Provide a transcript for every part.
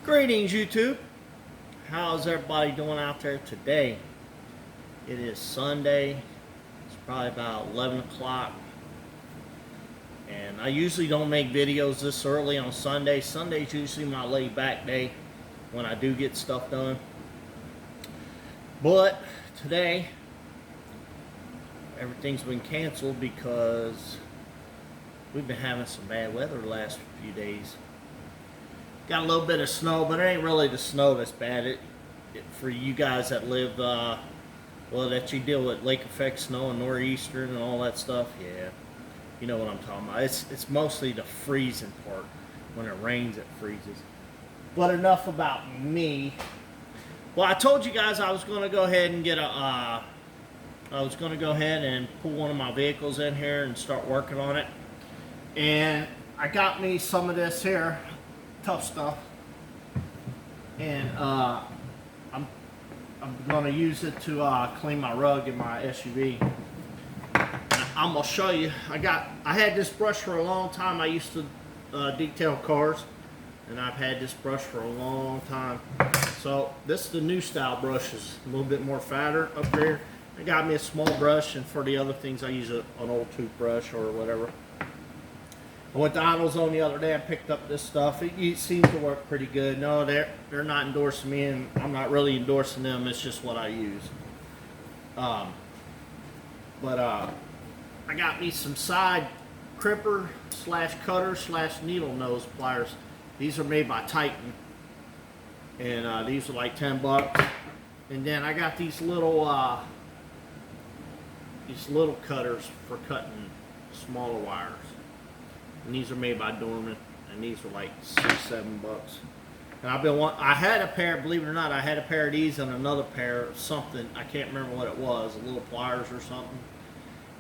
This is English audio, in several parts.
Greetings, YouTube. How's everybody doing out there today? It is Sunday. It's probably about 11 o'clock. And I usually don't make videos this early on Sunday. Sunday's usually my laid back day when I do get stuff done. But today, everything's been canceled because we've been having some bad weather the last few days. Got a little bit of snow, but it ain't really the snow that's bad. For you guys that live, that you deal with lake effect snow and nor'eastern and all that stuff, yeah, you know what I'm talking about. It's mostly the freezing part. When it rains, it freezes. But enough about me. Well, I told you guys I was going to go ahead and pull one of my vehicles in here and start working on it. And I got me some of this here tough stuff, and I'm going to use it to clean my rug in my SUV. I'm going to show you. I had this brush for a long time. I used to detail cars, and I've had this brush for a long time. So this is the new style brush. Is a little bit more fatter up there. I got me a small brush, and for the other things I use an old toothbrush or whatever. I went to AutoZone the other day and picked up this stuff. It seems to work pretty good. No, they're not endorsing me, and I'm not really endorsing them. It's just what I use. I got me some side crimper / cutter / needle nose pliers. These are made by Titan, and these are like $10. And then I got these little cutters for cutting smaller wires. And these are made by Dorman, and these are like $6-7. And I had a pair, believe it or not, I had a pair of these and another pair of something, I can't remember what it was, little pliers or something,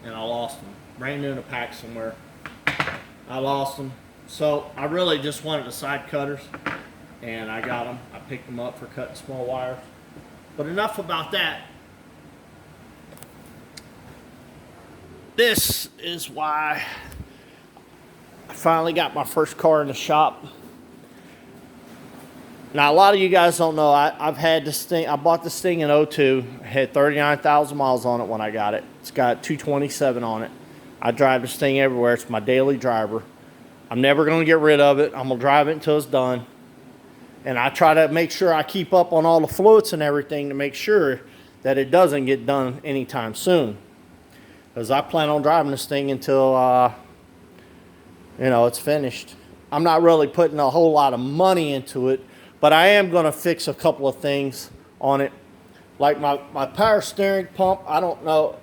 and I lost them. Brand new in a pack somewhere. I lost them. So I really just wanted the side cutters, and I got them. I picked them up for cutting small wires. But enough about that. This is why I finally got my first car in the shop. Now, a lot of you guys don't know, I've had this thing. I bought this thing in 2002. It had 39,000 miles on it when I got it. It's got 227 on it. I drive this thing everywhere. It's my daily driver. I'm never going to get rid of it. I'm going to drive it until it's done. And I try to make sure I keep up on all the fluids and everything to make sure that it doesn't get done anytime soon. Because I plan on driving this thing until it's finished. I'm not really putting a whole lot of money into it, but I am going to fix a couple of things on it. Like my power steering pump, I don't know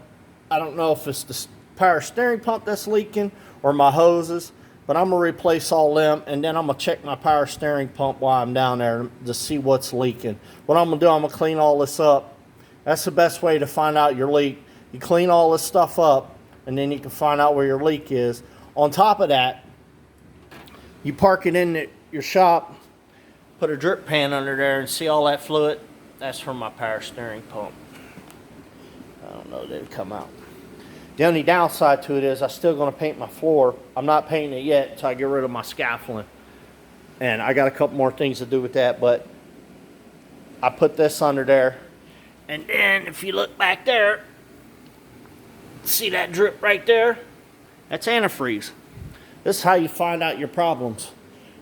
if it's the power steering pump that's leaking or my hoses, but I'm going to replace all them, and then I'm going to check my power steering pump while I'm down there to see what's leaking. What I'm going to do, I'm going to clean all this up. That's the best way to find out your leak. You clean all this stuff up, and then you can find out where your leak is. On top of that, you park it in your shop, put a drip pan under there, and see all that fluid? That's from my power steering pump. I don't know, did it come out? The only downside to it is I'm still going to paint my floor. I'm not painting it yet until I get rid of my scaffolding. And I got a couple more things to do with that, but I put this under there. And then if you look back there, see that drip right there? That's antifreeze. This is how you find out your problems.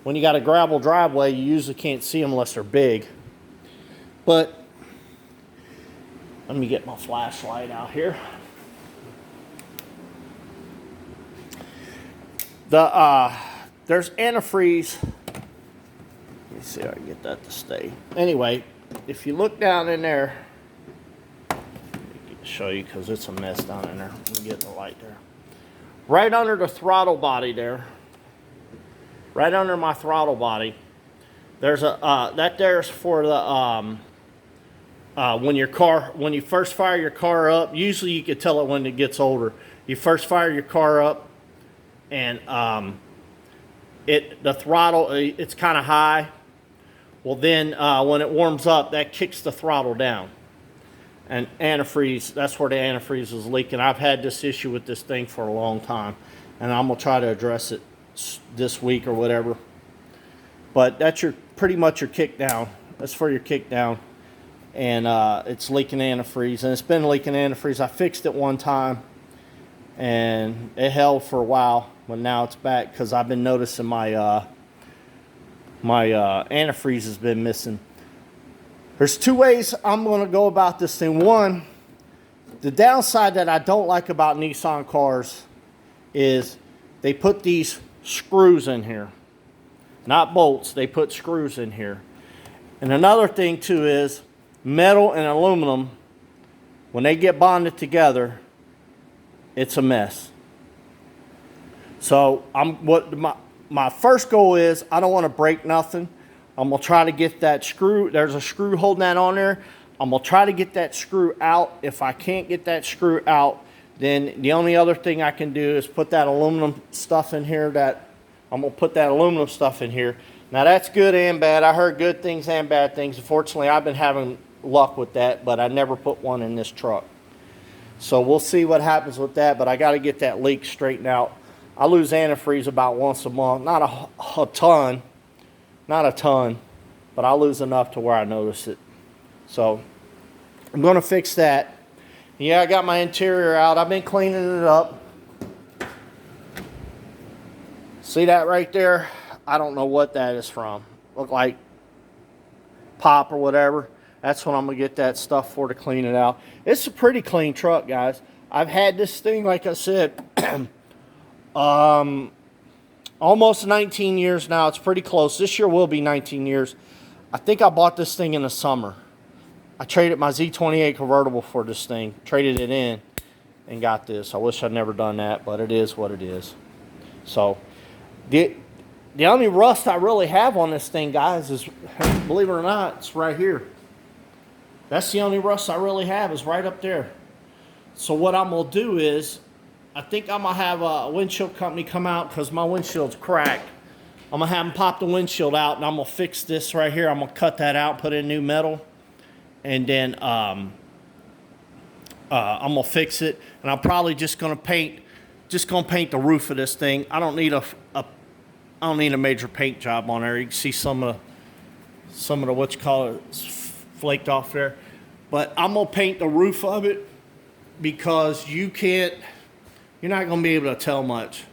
When you got a gravel driveway, you usually can't see them unless they're big. But let me get my flashlight out here. There's antifreeze. Let me see if I can get that to stay. Anyway, if you look down in there, let me show you because it's a mess down in there. Let me get the light there. Right under the throttle body there, right under my throttle body, there's that there's for the when you first fire your car up. Usually you can tell it when it gets older. You first fire your car up, and the throttle it's kind of high. Well, then when it warms up, that kicks the throttle down. And antifreeze, that's where the antifreeze is leaking. I've had this issue with this thing for a long time, and I'm going to try to address it this week or whatever. But that's pretty much your kick down. That's for your kick down. And it's leaking antifreeze. And it's been leaking antifreeze. I fixed it one time. And it held for a while. But now it's back because I've been noticing my antifreeze has been missing. There's two ways I'm going to go about this thing. One, the downside that I don't like about Nissan cars is they put these screws in here. Not bolts, they put screws in here. And another thing too is metal and aluminum, when they get bonded together, it's a mess. So my first goal is I don't want to break nothing. I'm going to try to get that screw. There's a screw holding that on there. I'm going to try to get that screw out. If I can't get that screw out, then the only other thing I can do is put that aluminum stuff in here. I'm going to put that aluminum stuff in here. Now that's good and bad. I heard good things and bad things. Unfortunately, I've been having luck with that, but I never put one in this truck. So we'll see what happens with that, but I got to get that leak straightened out. I lose antifreeze about once a month. Not a ton, but I lose enough to where I notice it. So I'm going to fix that. Yeah, I got my interior out. I've been cleaning it up. See that right there? I don't know what that is from. Look like pop or whatever. That's what I'm going to get that stuff for to clean it out. It's a pretty clean truck, guys. I've had this thing, like I said, almost 19 years now. It's pretty close. This year will be 19 years. I think I bought this thing in the summer. I traded my Z28 convertible for this thing. Traded it in and got this. I wish I'd never done that, but it is what it is. So the only rust I really have on this thing, guys, is, believe it or not, it's right here. That's the only rust I really have, is right up there. So what I'm going to do is, I think I'm going to have a windshield company come out because my windshield's cracked. I'm going to have them pop the windshield out, and I'm going to fix this right here. I'm going to cut that out, put in new metal, and then I'm going to fix it. And I'm probably just going to paint the roof of this thing. I don't need a major paint job on there. You can see some of the what you call it flaked off there. But I'm going to paint the roof of it because you're not going to be able to tell much.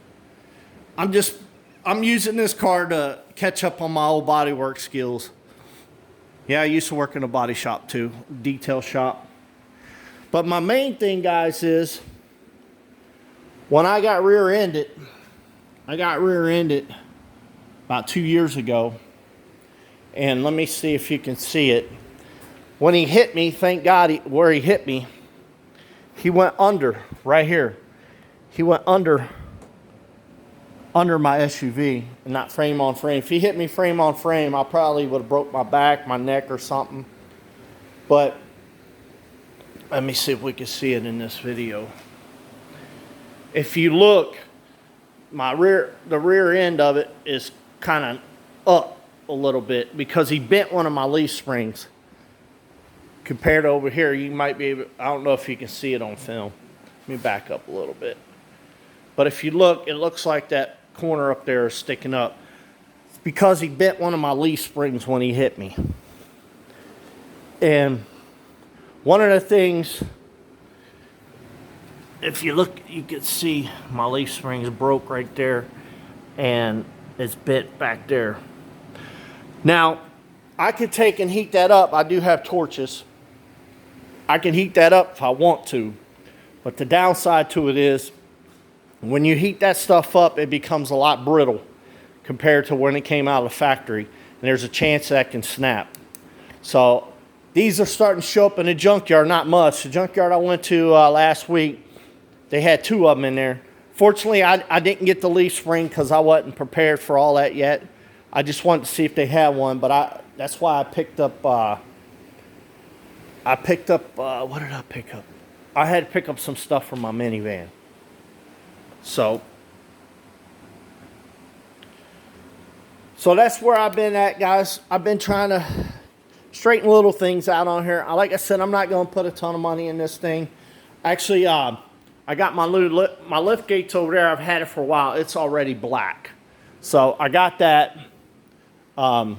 I'm using this car to catch up on my old bodywork skills. Yeah, I used to work in a body shop too, detail shop. But my main thing, guys, is when I got rear-ended about 2 years ago. And let me see if you can see it. When he hit me, thank God where he hit me, he went under, right here. He went under my SUV, and not frame on frame. If he hit me frame on frame, I probably would have broke my back, my neck, or something. But let me see if we can see it in this video. If you look, the rear end of it is kind of up a little bit because he bent one of my leaf springs. Compared to over here, you might be able, I don't know if you can see it on film. Let me back up a little bit. But if you look, it looks like that corner up there is sticking up. It's because he bent one of my leaf springs when he hit me. And one of the things, if you look, you can see my leaf spring is broke right there, and it's bent back there. Now, I could take and heat that up. I do have torches. I can heat that up if I want to. But the downside to it is, when you heat that stuff up, it becomes a lot brittle compared to when it came out of the factory. And there's a chance that can snap. So these are starting to show up in the junkyard, not much. The junkyard I went to last week, they had 2 of them in there. Fortunately, I didn't get the leaf spring because I wasn't prepared for all that yet. I just wanted to see if they had one, but that's why I picked up, what did I pick up? I had to pick up some stuff from my minivan. So that's where I've been at, guys. I've been trying to straighten little things out on here. Like I said, I'm not going to put a ton of money in this thing. Actually, I got my lift gates over there. I've had it for a while. It's already black. So I got that. What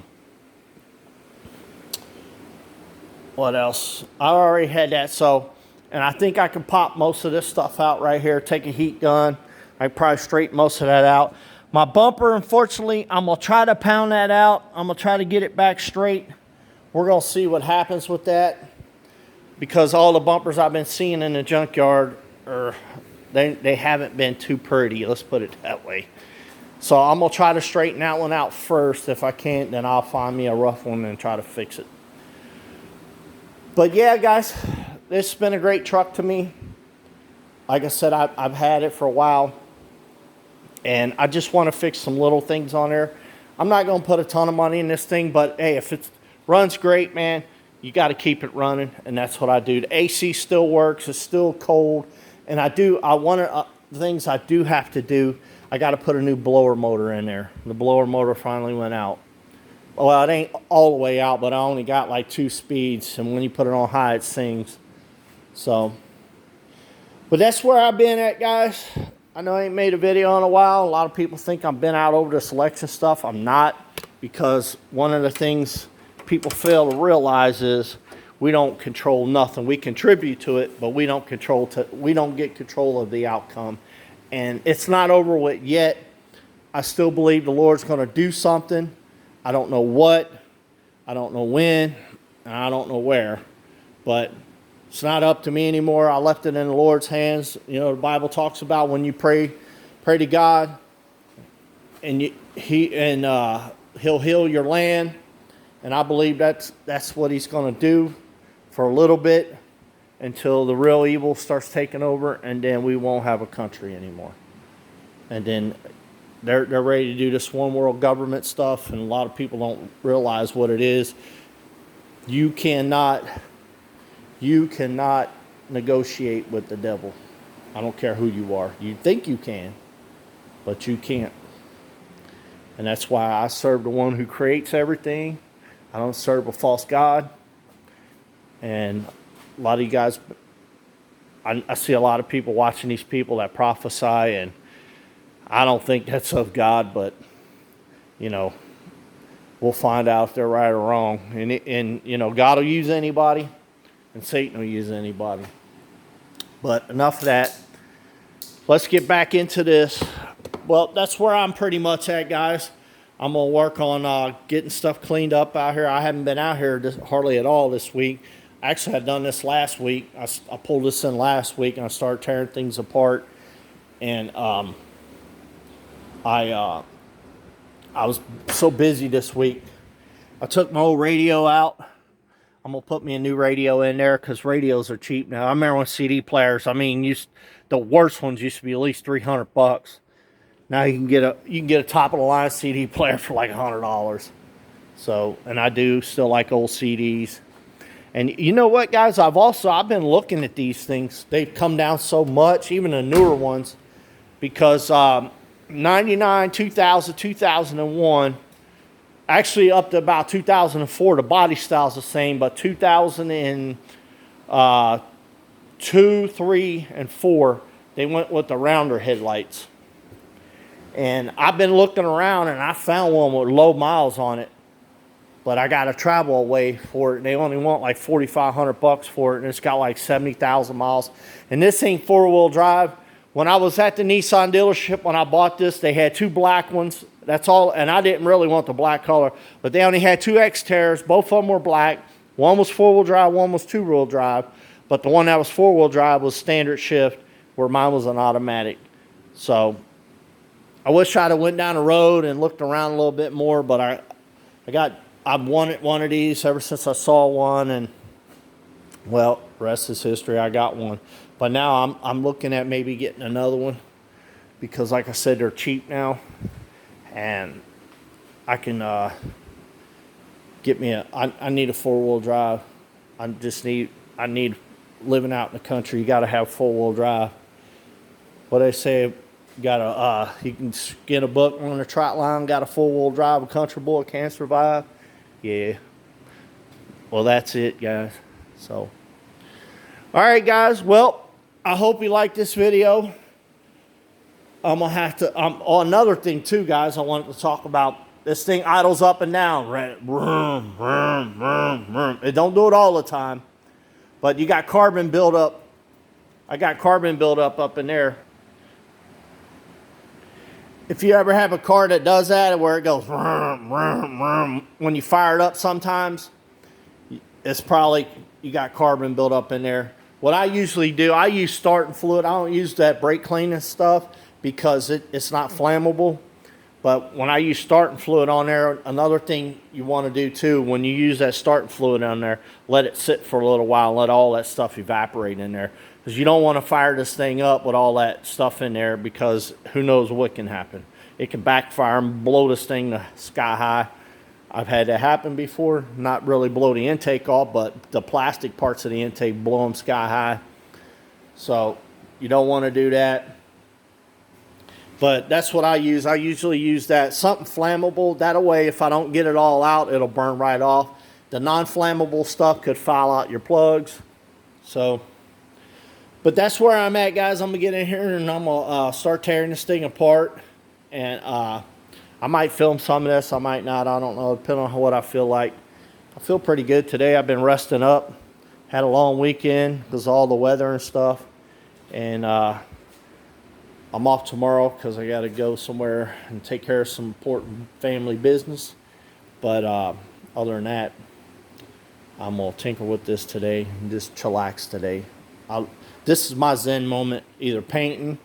else? I already had that. So, and I think I can pop most of this stuff out right here. Take a heat gun. I probably straighten most of that out. My bumper, unfortunately, I'm going to try to pound that out. I'm going to try to get it back straight. We're going to see what happens with that. Because all the bumpers I've been seeing in the junkyard, they haven't been too pretty. Let's put it that way. So I'm going to try to straighten that one out first. If I can't, then I'll find me a rough one and try to fix it. But yeah, guys, this has been a great truck to me. Like I said, I've had it for a while. And I just want to fix some little things on there. I'm not going to put a ton of money in this thing, but hey, if it runs great, man, you got to keep it running, and that's what I do. The AC still works. It's still cold. And the things I do have to do, I got to put a new blower motor in there. The blower motor finally went out. Well, it ain't all the way out, but I only got like 2 speeds, and when you put it on high, it sings. So, but that's where I've been at, guys. I know I ain't made a video in a while. A lot of people think I've been out over the selection stuff. I'm not, because one of the things people fail to realize is we don't control nothing. We contribute to it, but we don't get control of the outcome. And it's not over with yet. I still believe the Lord's going to do something. I don't know what, I don't know when, and I don't know where, but it's not up to me anymore. I left it in the Lord's hands. You know, the Bible talks about when you pray to God, and He'll heal your land. And I believe that's what He's going to do for a little bit, until the real evil starts taking over, and then we won't have a country anymore. And then they're ready to do this one world government stuff, and a lot of people don't realize what it is. You cannot negotiate with the devil. I don't care who you are. You think you can, but you can't. And that's why I serve the one who creates everything. I don't serve a false god. And a lot of you guys, I see a lot of people watching these people that prophesy, and I don't think that's of God, but, you know, we'll find out if they're right or wrong. And you know, God will use anybody, and Satan will use anybody. But enough of that. Let's get back into this. Well, that's where I'm pretty much at, guys. I'm going to work on getting stuff cleaned up out here. I haven't been out here hardly at all this week. Actually, I'd done this last week. I pulled this in last week, and I started tearing things apart. And I was so busy this week. I took my old radio out. I'm going to put me a new radio in there, because radios are cheap now. I remember when CD players, the worst ones used to be at least $300. Now you can get a top of the line CD player for like $100. So, and I do still like old CDs. And you know what, guys? I've been looking at these things. They've come down so much, even the newer ones, because 99, 2000, 2001, actually up to about 2004, the body style's the same, but 2002, 3, and 4, they went with the rounder headlights. And I've been looking around, and I found one with low miles on it, but I got to travel away for it. They only want like $4,500 for it, and it's got like 70,000 miles. And this ain't 4-wheel drive. When I was at the Nissan dealership when I bought this, they had 2 black ones. That's all, and I didn't really want the black color, but they only had 2 Xterras. Both of them were black. One was 4-wheel drive, one was 2-wheel drive, but the one that was 4-wheel drive was standard shift, where mine was an automatic. So I wish I'd have went down the road and looked around a little bit more, but I've wanted one of these ever since I saw one, and well, the rest is history. I got one. But now I'm looking at maybe getting another one, because like I said, they're cheap now, and I can get me I need a 4-wheel drive. I need living out in the country. You got to have 4-wheel drive. What they say, you can skin a buck on a trot line, got a 4-wheel drive, a country boy can survive. Yeah. Well, that's it, guys. So, all right, guys. Well, I hope you like this video. I'm gonna have to. Another thing too, guys. I wanted to talk about. this thing idles up and down. It don't do it all the time, but you got carbon buildup. I got carbon buildup up in there. If you ever have a car that does that, where it goes when you fire it up, sometimes it's probably you got carbon buildup in there. What I usually do, I use starting fluid. I don't use that brake cleaning stuff because it's not flammable. But when I use starting fluid on there, another thing you want to do too, when you use that starting fluid on there, let it sit for a little while and let all that stuff evaporate in there. Because you don't want to fire this thing up with all that stuff in there, because who knows what can happen. It can backfire and blow this thing to sky high. I've had that happen before. Not really blow the intake off, but the plastic parts of the intake blow them sky high. So you don't want to do that. But that's what I use. I usually use that something flammable. That way, if I don't get it all out, it'll burn right off. The non-flammable stuff could foul out your plugs. So, but that's where I'm at, guys. I'm gonna get in here and I'm gonna start tearing this thing apart. And I might film some of this. I might not. I don't know. Depending on what I feel like. I feel pretty good today. I've been resting up. Had a long weekend because of all the weather and stuff. And I'm off tomorrow because I got to go somewhere and take care of some important family business. But other than that, I'm going to tinker with this today and just chillax today. This is my zen moment, either painting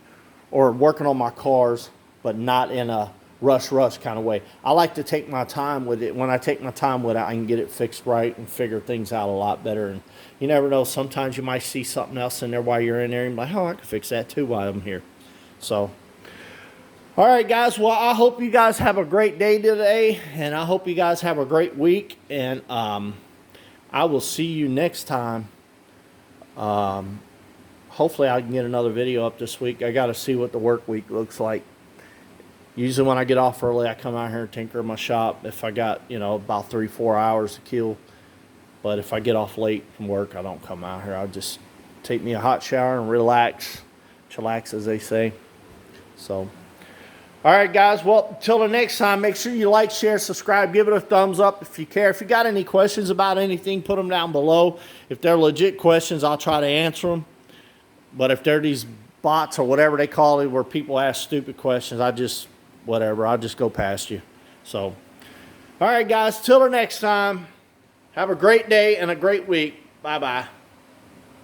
or working on my cars, but not in a rush kind of way. I like to take my time with it. When I take my time with it, I can get it fixed right and figure things out a lot better. And you never know, sometimes you might see something else in there while you're in there and be like, oh, I can fix that too while I'm here. So, all right, guys. Well, I hope you guys have a great day today, and I hope you guys have a great week. And I will see you next time. Hopefully, I can get another video up this week. I got to see what the work week looks like. Usually, when I get off early, I come out here and tinker in my shop. If I got about 3-4 hours to kill, but if I get off late from work, I don't come out here. I'll just take me a hot shower and relax, chillax, as they say. So, all right, guys. Well, till the next time, make sure you like, share, subscribe, give it a thumbs up if you care. If you got any questions about anything, put them down below. If they're legit questions, I'll try to answer them. But if they're these bots or whatever they call it, where people ask stupid questions, I'll just go past you. So, all right, guys. Till the next time, have a great day and a great week. Bye-bye.